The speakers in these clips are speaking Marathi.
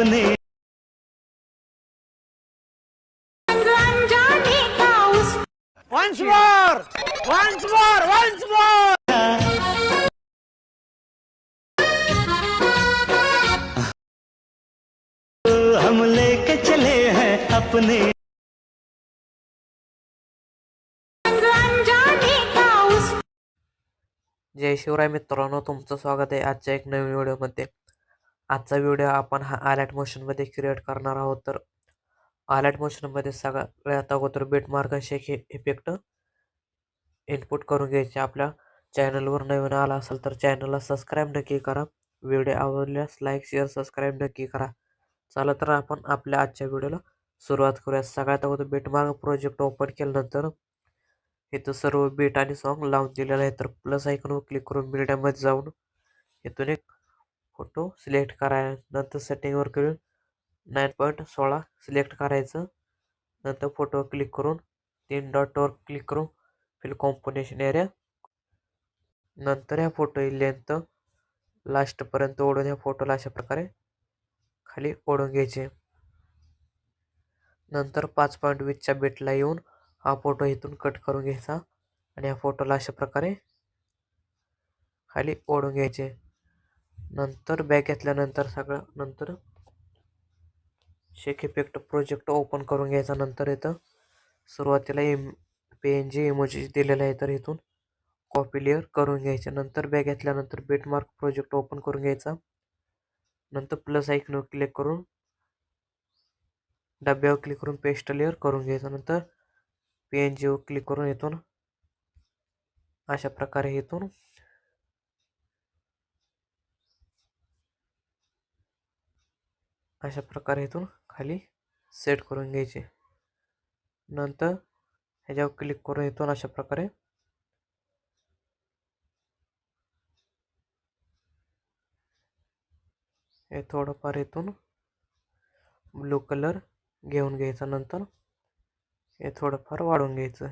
अपने Once more! Once more! Once more! हम लेके चले हैं अपने। जय शिवराय मित्रांनो, तुमचं स्वागत आहे आजच्या एक नवीन व्हिडिओमध्ये। आजचा व्हिडिओ आपण हा आयलाइट मोशनमध्ये क्रिएट करणार आहोत। तर आयलाइट मोशनमध्ये सगळ्यात अगोदर बीटमार्क शेक इफेक्ट इनपुट करून घ्यायचे। आपल्या चॅनलवर नवीन आला असेल तर चॅनलला सबस्क्राईब नक्की करा। व्हिडिओ आवडल्यास लाईक शेअर सबस्क्राईब नक्की करा। चला तर आपण आपल्या आजच्या व्हिडिओला सुरुवात करूया। सगळ्यात अगोदर बीटमार्क प्रोजेक्ट ओपन केल्यानंतर इथं सर्व बीट आणि सॉन्ग लावून दिलेलं आहे। तर प्लस आयकॉनवर क्लिक करून मीडियामध्ये जाऊन इथून एक फोटो सिलेक्ट करायचा। नंतर सेटिंगवर करून 9.16 सिलेक्ट करायचं। नंतर फोटोवर क्लिक करून 3 डॉटवर क्लिक करून फिल कॉम्पोनेशन एरिया। नंतर ह्या फोटोची लेंथ लास्टपर्यंत ओढून ह्या फोटोला अशा प्रकारे खाली ओढून घ्यायचे। नंतर 5.20च्या बीटला येऊन हा फोटो इथून कट करून घ्यायचा आणि ह्या फोटोला अशा प्रकारे खाली ओढून घ्यायचे। नंतर बॅक घेतल्यानंतर नंतर शेक इफेक्ट प्रोजेक्ट ओपन करून घ्यायचा। नंतर इथं सुरुवातीला PNG इमोजी दिलेला आहे, तर इथून कॉपी लेअर करून घ्यायचे। नंतर बॅक घेतल्यानंतर बीटमार्क प्रोजेक्ट ओपन करून घ्यायचा। नंतर प्लस आयकॉनवर क्लिक करून डब्यावर क्लिक करून पेस्ट लेअर करून घ्यायचं। नंतर PNG वर क्लिक करून इथून अशा प्रकारे इथून खाली सेट करून घ्यायचे। नंतर ह्याच्यावर क्लिक करून इथून अशा प्रकारे हे थोडंफार इथून ब्लू कलर घेऊन घ्यायचा। नंतर हे थोडंफार वाढवून घ्यायचं।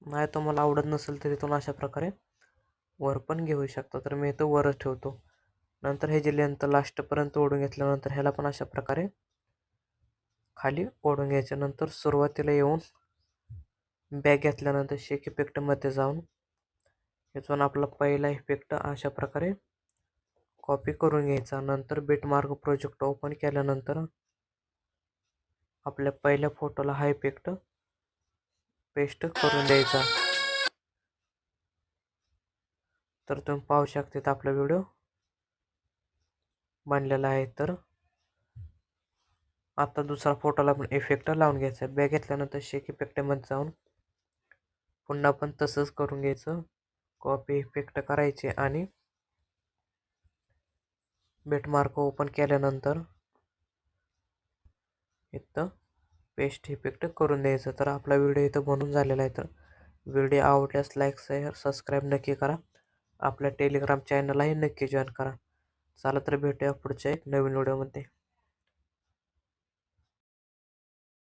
नाही तुम्हाला आवडत नसेल तर इथून अशा प्रकारे वर पण घेऊ शकता। तर मी इथं वरच ठेवतो। नंतर हे जे लेंथ लास्टपर्यंत ओढून घेतल्यानंतर ह्याला पण अशा प्रकारे खाली ओढून घ्यायचं। नंतर सुरुवातीला येऊन बॅक घेतल्यानंतर शेक इफेक्टमध्ये जाऊन इथून आपला पहिला इफेक्ट अशा प्रकारे कॉपी करून घ्यायचा। नंतर बीटमार्क प्रोजेक्ट ओपन केल्यानंतर आपल्या पहिल्या फोटोला हा इफेक्ट पेस्ट करून द्यायचा। तर तुम्ही पाहू शकता आपला व्हिडिओ बनलेला आहे। तर आता दुसरा फोटोला पण इफेक्ट लावून घ्यायचा। बॅक घेतल्यानंतर शेक इफेक्टमध्ये जाऊन पुन्हा पण तसंच करून घ्यायचं। कॉपी इफेक्ट करायचे आणि बीटमार्क ओपन केल्यानंतर इथं पेस्ट इफेक्ट करून द्यायचं। तर आपला व्हिडिओ इथं बनून झालेला आहे। तर व्हिडिओ आवडल्यास लाईक शेअर सबस्क्राईब नक्की करा। आपल्या टेलिग्राम चॅनललाही नक्की जॉईन करा। चला तर भेटूया पुढच्या एक नवीन व्हिडिओमध्ये।